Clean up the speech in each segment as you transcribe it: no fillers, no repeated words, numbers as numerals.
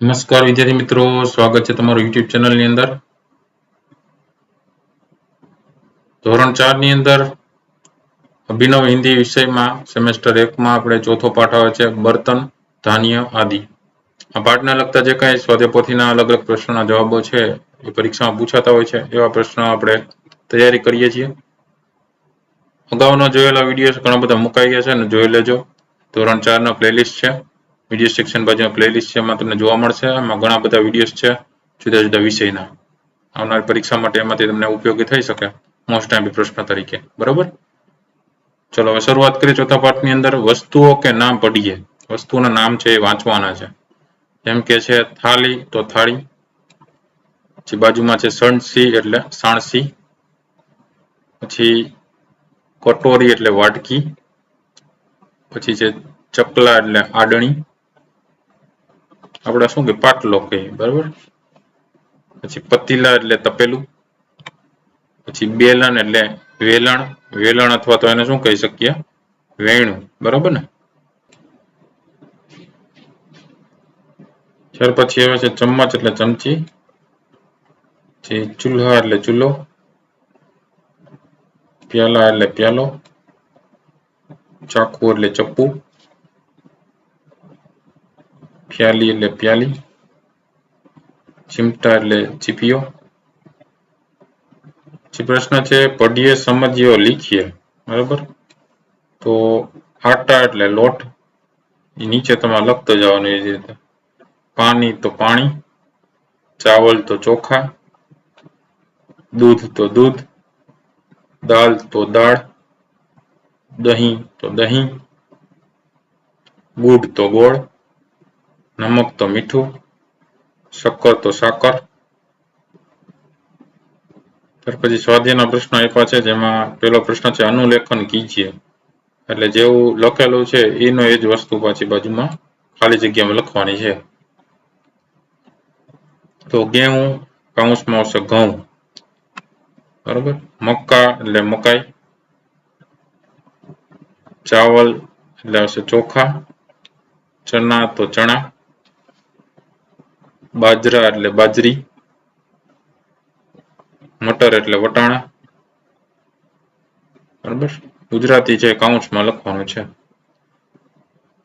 નમસ્કાર વિદ્યાર્થી મિત્રો, સ્વાગત છે તમારું યુટ્યુબ ચેનલની અંદર. ધોરણ 4 ની અંદર અભિનવ હિન્દી વિષયમાં સેમેસ્ટર 1 માં આપણે ચોથો પાઠ આવે છે બર્તન, ધાન્ય આદિ. આ પાઠને લગતા જે કાંઈ સ્વાધ્યાય પોથીના અલગ અલગ પ્રશ્નોના જવાબો છે એ પરીક્ષામાં પૂછાતા હોય છે એવા પ્રશ્નો આપણે તૈયારી કરીએ છીએ. અગાઉના જોયેલા વિડીયો ઘણા બધા મુકાઈ ગયા છે અને જોઈ લેજો. ધોરણ 4 ના પ્લેલિસ્ટ છે, વિડીયો સેક્શન બાજુમાં પ્લેલિસ્ટ છે, એમાં તમને જોવા મળશે. એમાં ઘણા બધા વિડીયોઝ છે જુદા જુદા વિષયના. આવનારી પરીક્ષા માટે એમાંથી તમને ઉપયોગી થઈ શકે મોસ્ટ ટાઈમ પ્રશ્ન તરીકે. બરોબર, ચલો હવે શરૂઆત કરીએ ચોથા પાઠની અંદર. વસ્તુઓ કે નામ પઢીએ. વસ્તુઓના નામ છે એ વાંચવાના છે. જેમ કે છે થાળી તો થાળી, પછી બાજુમાં છે સણસી એટલે સાણસી, પછી કટોરી એટલે વાટકી, પછી છે ચકલા એટલે આડણી, આપણે શું કે પાટલો કહીએ. બરાબર, પછી પતીલા એટલે તપેલું, પછી બેલણ એટલે વેલણ, વેલણ અથવા તો એને શું કહી શકીએ, વેણું. બરાબર ને. ત્યાર પછી આવે છે ચમચ એટલે ચમચી, પછી ચૂલ્હા એટલે ચૂલો, પ્યાલા એટલે પ્યાલો, ચાકુ એટલે ચપ્પુ, પ્યાલી એટલે પ્યાલી, ચીમટા એટલે ચીપિયો. પછી પ્રશ્ન છે પઢીએ, સમજીએ, લીખીએ. બરાબર, તો આટા એટલે લોટ, એ નીચે તમારે લખતો જવાનું એ રીતે. પાણી તો પાણી, ચાવલ તો ચોખા, દૂધ તો દૂધ, દાળ તો દાળ, દહીં તો દહીં, ગુડ તો ગોળ, નમક તો મીઠું, શક્કર તો સાકર. ત્યાર પછી સ્વાધ્યાયના પ્રશ્નો આપ્યા છે, જેમાં પહેલો પ્રશ્ન છે અનુલેખન કીજીએ. એટલે જેવું લખેલું છે એનો એ જ વસ્તુ પાછી બાજુમાં ખાલી જગ્યામાં લખવાની છે. તો ઘઉં કૌંસમાં આવશે ઘઉં. બરોબર, મક્કા એટલે મકાઈ, ચાવલ એટલે આવશે ચોખા, ચના તો ચણા, બાજરા એટલે બાજરી, મટર એટલે વટાણા. બરાબર, ગુજરાતી છે કૌંસમાં લખવાનું છે.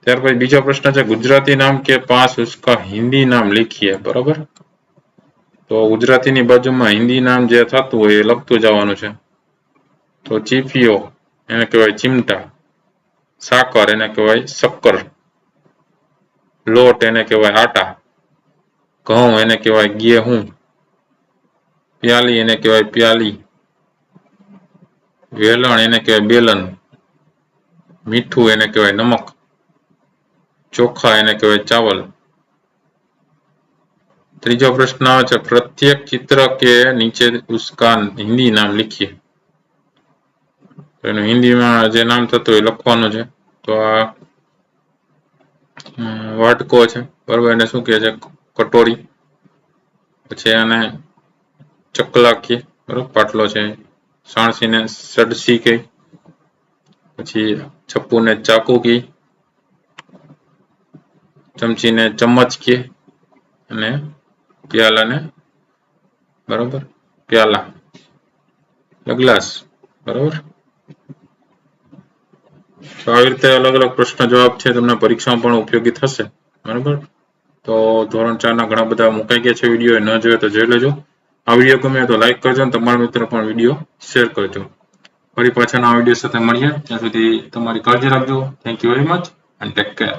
ત્યાર પછી બીજો પ્રશ્ન છે ગુજરાતી નામ કે 5 उसका હિન્દી નામ લીખીએ. બરાબર, તો ગુજરાતીની બાજુમાં હિન્દી નામ જે થતું હોય એ લખતું જવાનું છે. તો ચીફિયો એને કહેવાય ચીમટા, સાકર એને કહેવાય શક્કર, લોટ એને કહેવાય આટા, ઘઉં એને કહેવાય ગેહું, પ્યાલી એને કહેવાય પ્યાલી, વેલણ એને કહેવાય બેલન, મીઠું એને કહેવાય નમક, ચોખા એને કહેવાય ચાવલ. ત્રીજો પ્રશ્ન આવે છે પ્રત્યેક ચિત્ર કે નીચે उसका હિન્દી નામ લીખીએ. એનું હિન્દીમાં જે નામ થતું હોય લખવાનું છે. તો આ વાટકો છે. બરાબર, એને શું કહે છે કટોરી. પછી આને ચકલા કહે. બરાબર, પાટલો છે. સાણસીને સડસી કહે, પછી ચપ્પુને ચાકુ કહે, ચમચીને ચમચ કહે, અને પ્યાલાને બરાબર પ્યાલા ગ્લાસ. બરાબર, તો આવી રીતે અલગ અલગ પ્રશ્ન જવાબ છે તમને પરીક્ષામાં પણ ઉપયોગી થશે. બરાબર, તો ધોરણ 4 ના ઘણા બધા મુકાઈ ગયા છે વિડીયો, ન જોયો તો જોઈ લેજો. આ વિડીયો ગમે તો લાઈક કરજો અને તમારા મિત્રો પણ વિડીયો શેર કરજો. ફરી પાછા નવા વિડીયો સાથે મળીએ. ત્યાં સુધી તમારી કાળજી રાખજો. Thank you very much and take care.